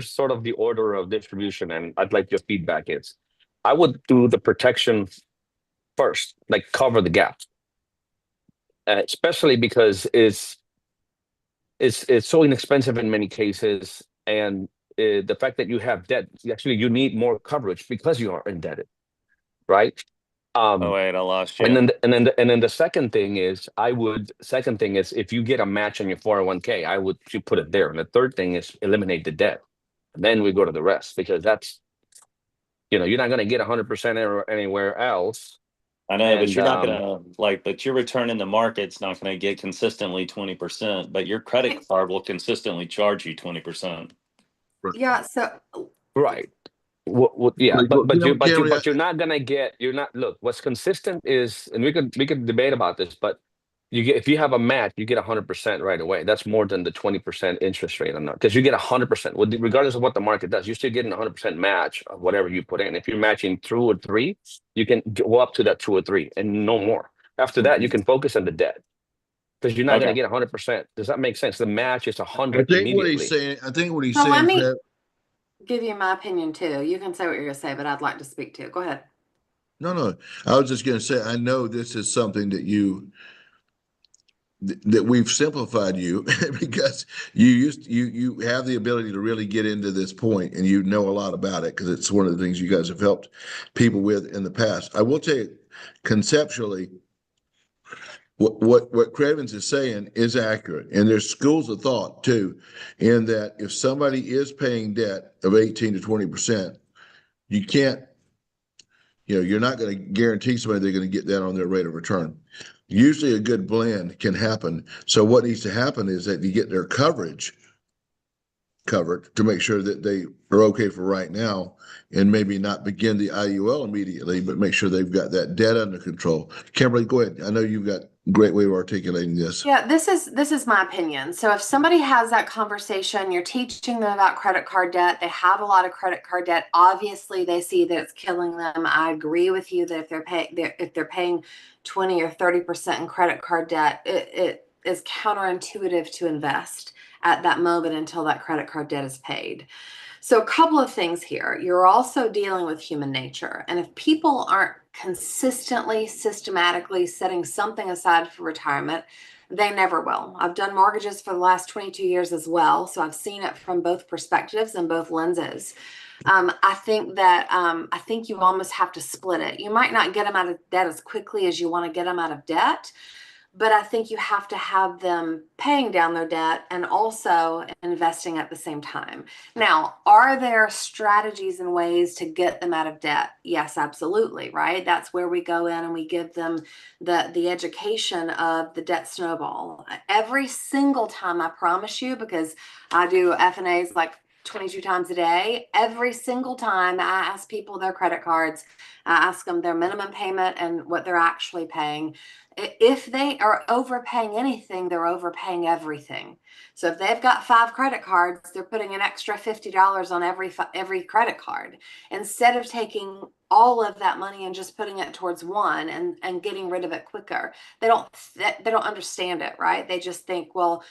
sort of the order of distribution, and I'd like your feedback is. I would do the protection first, like cover the gap, especially because it's so inexpensive in many cases, and the fact that you have debt, you need more coverage because you are indebted, right? Oh wait, I lost you. And then the second thing is if you get a match on your 401k, you put it there. And the third thing is eliminate the debt. And then we go to the rest, because that's you're not going to get 100% anywhere else. I know, but And, you're not gonna but your return in the market's not gonna get consistently 20%, but your credit card will consistently charge you 20%. Yeah. So Right. Yeah, Like, but you know, Gary, you're not gonna get. You're not. Look, what's consistent is, and we could debate about this, but if you have a match, you get 100% right away. That's more than the 20% interest rate on that, because you get 100%. Regardless of what the market does, you're still getting 100% match of whatever you put in. If you're matching 2 or 3, you can go up to that 2 or 3 and no more. After that, you can focus on the debt, because you're not Okay. going to get 100%. Does that make sense? The match is I 100 think immediately. what he's So let saying, me- Fred, give you my opinion too. You can say what you're going to say, but I'd like to speak to it. Go ahead. no, I was just going to say, I know this is something that we've simplified you because you have the ability to really get into this point, and you know a lot about it because it's one of the things you guys have helped people with in the past. I will tell you, conceptually, what Cravens is saying is accurate, and there's schools of thought too, in that if somebody is paying debt of 18 to 20%, you can't, you're not going to guarantee somebody they're going to get that on their rate of return. Usually a good blend can happen. So what needs to happen is that you get their coverage covered to make sure that they are okay for right now, and maybe not begin the IUL immediately, but make sure they've got that debt under control. Kimberly, go ahead. I know you've got a great way of articulating this. Yeah, this is my opinion. So if somebody has that conversation, you're teaching them about credit card debt, they have a lot of credit card debt. Obviously, they see that it's killing them. I agree with you that if they're paying 20 or 30% in credit card debt, it is counterintuitive to invest at that moment until that credit card debt is paid. So a couple of things here. You're also dealing with human nature. And if people aren't consistently, systematically setting something aside for retirement, they never will. I've done mortgages for the last 22 years as well. So I've seen it from both perspectives and both lenses. I think you almost have to split it. You might not get them out of debt as quickly as you want to get them out of debt, but I think you have to have them paying down their debt and also investing at the same time. Now, are there strategies and ways to get them out of debt? Yes, absolutely, right? That's where we go in and we give them the education of the debt snowball. Every single time, I promise you, because I do F&As like 22 times a day. Every single time I ask people their credit cards, I ask them their minimum payment and what they're actually paying. If they are overpaying anything, they're overpaying everything. So if they've got 5 credit cards, they're putting an extra $50 on every credit card instead of taking all of that money and just putting it towards one and getting rid of it quicker. They don't understand it, right? They just think, well,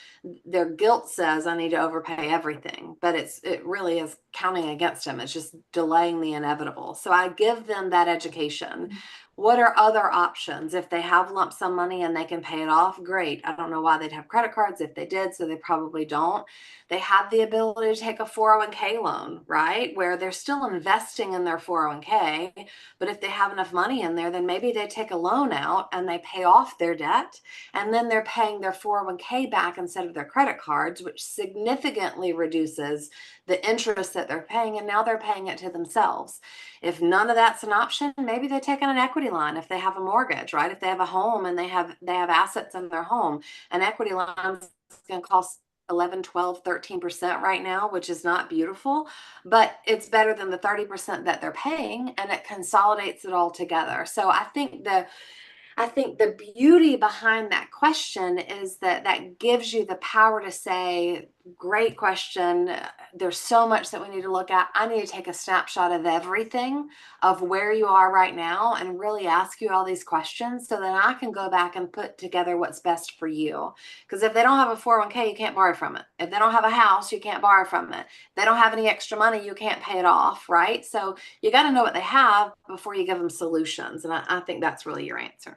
their guilt says I need to overpay everything, but it really is counting against them. It's just delaying the inevitable. So I give them that education. What are other options? If they have lump sum money and they can pay it off, great. I don't know why they'd have credit cards if they did, so they probably don't. They have the ability to take a 401k loan, right? Where they're still investing in their 401k, but if they have enough money in there, then maybe they take a loan out and they pay off their debt, and then they're paying their 401k back instead of their credit cards, which significantly reduces the interest that they're paying, and now they're paying it to themselves. If none of that's an option, maybe they take on an equity line if they have a mortgage, right? If they have a home and they have assets in their home, an equity line is going to cost 11, 12, 13% right now, which is not beautiful, but it's better than the 30% that they're paying, and it consolidates it all together. So I think the beauty behind that question is that gives you the power to say, great question. There's so much that we need to look at. I need to take a snapshot of everything, of where you are right now, and really ask you all these questions so that I can go back and put together what's best for you. Because if they don't have a 401k, you can't borrow from it. If they don't have a house, you can't borrow from it. If they don't have any extra money, you can't pay it off, right? So you got to know what they have before you give them solutions. And I think that's really your answer.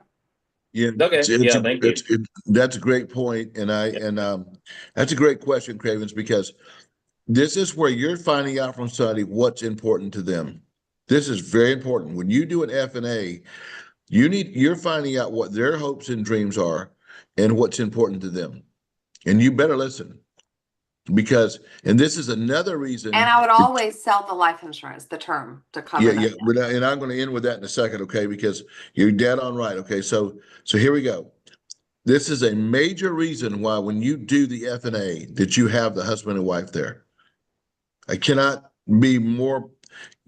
Yeah, Okay. Yeah, thank you. that's a great point, and that's a great question, Cravens, because this is where you're finding out from somebody what's important to them. This is very important. When you do an F&A, you're finding out what their hopes and dreams are and what's important to them, and you better listen. Because, and this is another reason. And I would always sell the life insurance, the term, to cover that. And I'm going to end with that in a second, okay? Because you're dead on right, okay? So here we go. This is a major reason why when you do the F&A that you have the husband and wife there. I cannot be more,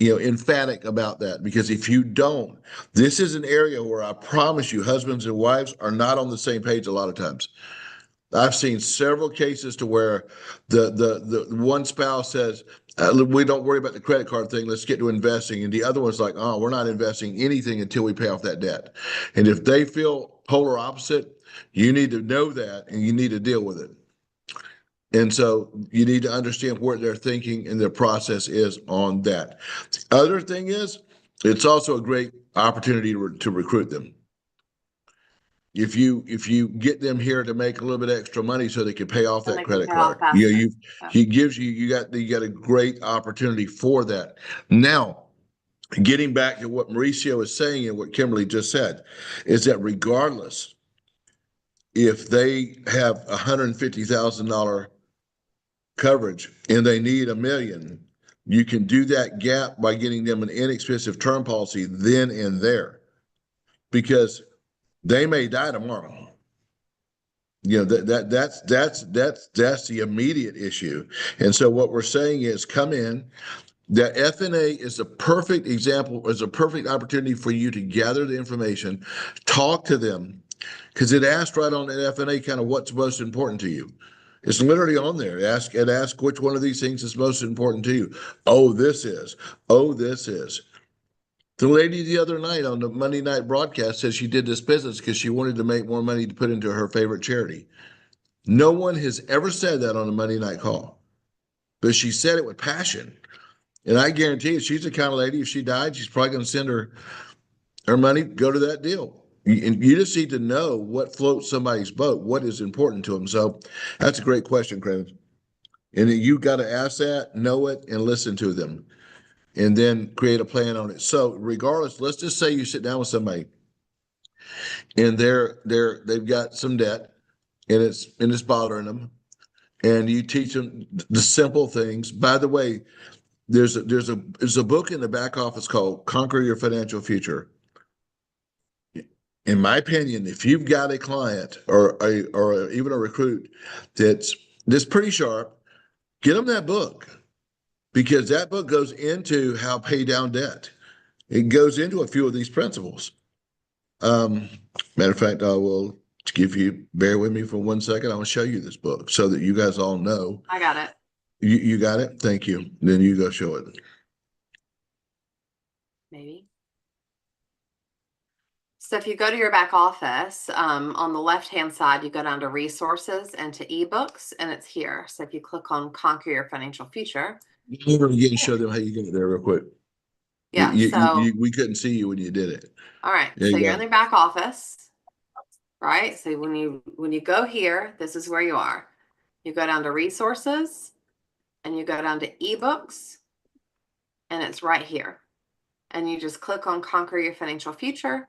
emphatic about that, because if you don't, this is an area where I promise you husbands and wives are not on the same page a lot of times. I've seen several cases to where the one spouse says, we don't worry about the credit card thing, let's get to investing. And the other one's like, oh, we're not investing anything until we pay off that debt. And if they feel polar opposite, you need to know that and you need to deal with it. And so you need to understand where their thinking and their process is on that. The other thing is, it's also a great opportunity to recruit them. If you get them here to make a little bit extra money so they can pay off that credit card, he gives you got a great opportunity for that. Now, getting back to what Mauricio is saying and what Kimberly just said, is that regardless if they have $150,000 coverage and they need $1 million, you can do that gap by getting them an inexpensive term policy then and there, because they may die tomorrow. That's the immediate issue. And so what we're saying is, come in. The F&A is a perfect example, is a perfect opportunity for you to gather the information, talk to them, because it asks right on the F&A kind of what's most important to you. It's literally on there. Ask which one of these things is most important to you. Oh, this is. Oh, this is. The lady the other night on the Monday night broadcast said she did this business because she wanted to make more money to put into her favorite charity. No one has ever said that on a Monday night call, but she said it with passion. And I guarantee you, she's the kind of lady, if she died, she's probably going to send her money, go to that deal. You just need to know what floats somebody's boat, what is important to them. So that's a great question, Craig. And you got to ask that, know it, and listen to them, and then create a plan on it. So regardless, let's just say you sit down with somebody and they've got some debt and it's bothering them, and you teach them the simple things. By the way, there's a book in the back office called Conquer Your Financial Future. In my opinion, if you've got a client or even a recruit that's pretty sharp, get them that book. Because that book goes into how pay down debt. It goes into a few of these principles. Matter of fact, I will bear with me for 1 second. I will show you this book so that you guys all know. I got it. You got it? Thank you. Then you go show it. Maybe. So if you go to your back office, on the left-hand side, you go down to resources and to ebooks, and it's here. So if you click on Conquer Your Financial Future. You're going to show them how you get it there real quick. Yeah. We couldn't see you when you did it. All right. There So you you're go. in the back office, right? So when you go here, this is where you are. You go down to resources and you go down to ebooks and it's right here. And you just click on Conquer Your Financial Future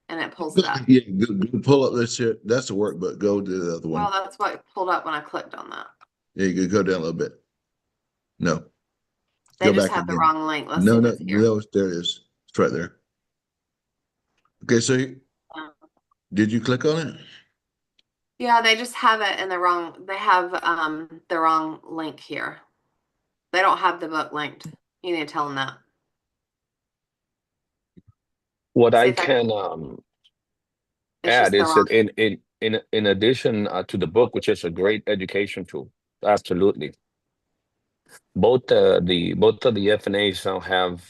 and it pulls it up. Yeah, go pull up this here. That's the workbook. Go to the other one. Well, that's what pulled up when I clicked on that. Yeah, you could go down a little bit. No. They Go just back have the again. wrong link. Let's No, see if no, it's here. no, there it is. It's right there. Okay, so did you click on it? Yeah, they just have it in the wrong, they have the wrong link here. They don't have the book linked. You need to tell them that. What See I if I- can It's just add the is wrong. that in addition to the book, which is a great education tool, absolutely. Both of the FNAs now have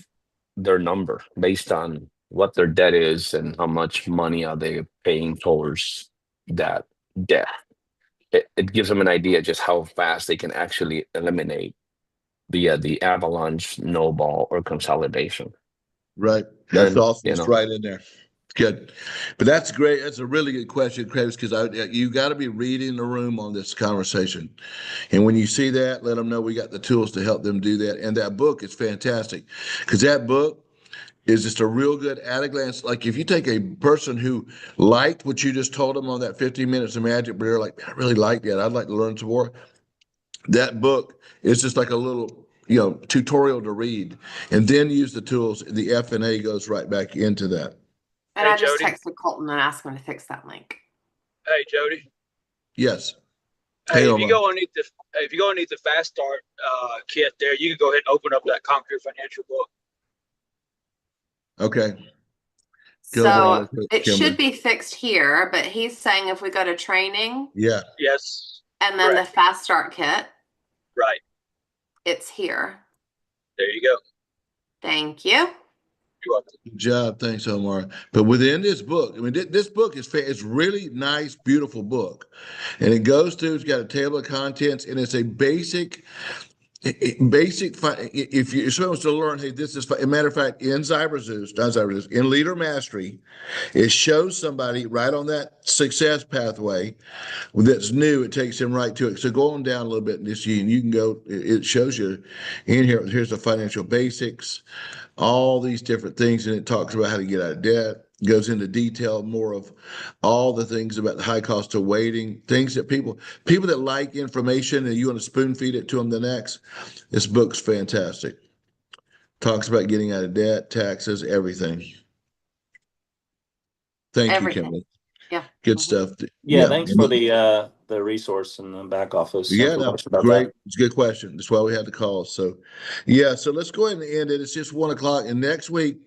their number based on what their debt is and how much money are they paying towards that debt. It gives them an idea just how fast they can actually eliminate the avalanche, snowball, or consolidation. Right. That's And, awesome. you It's know, right in there. Good. But that's great. That's a really good question, Travis, because you got to be reading the room on this conversation. And when you see that, let them know we got the tools to help them do that. And that book is fantastic because that book is just a real good at a glance. Like if you take a person who liked what you just told them on that 15 minutes of magic, but they're like, I really like that. I'd like to learn some more. That book is just like a little, tutorial to read, and then use the tools. The FNA goes right back into that. And Hey, I just Jody. texted Colton and asked him to fix that link. Hey, Jody. Yes. Hey, Hang if you on. go underneath the Fast Start kit there, you can go ahead and open up that Conquer Your Financial book. Okay. Go over So and look at it Kimberly. should be fixed here, but he's saying if we go to training Yeah. Yes. and then Correct. the Fast Start kit, Right. it's here. There you go. Thank you. You're welcome. Good job. Thanks, Omar. But within this book, I mean, this book is it's really nice, beautiful book. And it goes through, it's got a table of contents, and it's a basic, if you're supposed to learn, hey, this is, a matter of fact, in in Leader Mastery, it shows somebody right on that success pathway that's new. It takes them right to it. So go on down a little bit and you can go, it shows you in here, here's the financial basics, all these different things, and it talks about how to get out of debt, goes into detail more of all the things about the high cost of waiting, things that people that like information and you want to spoon feed it to them the next. This book's fantastic. Talks about getting out of debt, taxes, everything. Thank you, Everything. Kimberly. Yeah. Good Mhm. stuff. Yeah, thanks for the resource in the back office. Yeah, no, information about great. that. It's a good question. That's why we had the call. So, yeah, so let's go ahead and end it. It's just 1:00, and next week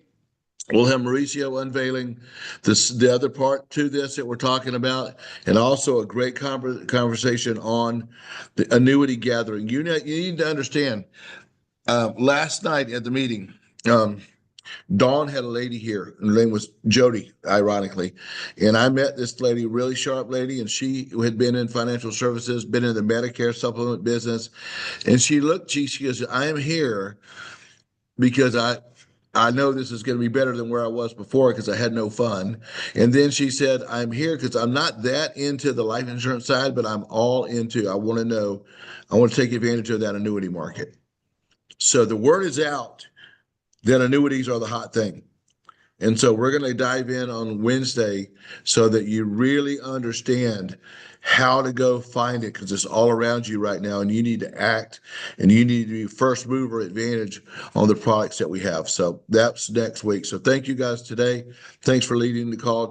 we'll have Mauricio unveiling the other part to this that we're talking about, and also a great conversation on the annuity gathering. You need to understand. Last night at the meeting, Dawn had a lady here, and her name was Jody, ironically. And I met this lady, really sharp lady, and she had been in financial services, been in the Medicare supplement business. And she goes, I am here because I know this is going to be better than where I was before because I had no fun. And then she said, I'm here because I'm not that into the life insurance side, but I'm all into, I want to take advantage of that annuity market. So the word is out that annuities are the hot thing. And so we're going to dive in on Wednesday so that you really understand how to go find it, because it's all around you right now and you need to act and you need to be first mover advantage on the products that we have. So that's next week. So thank you guys today. Thanks for leading the call.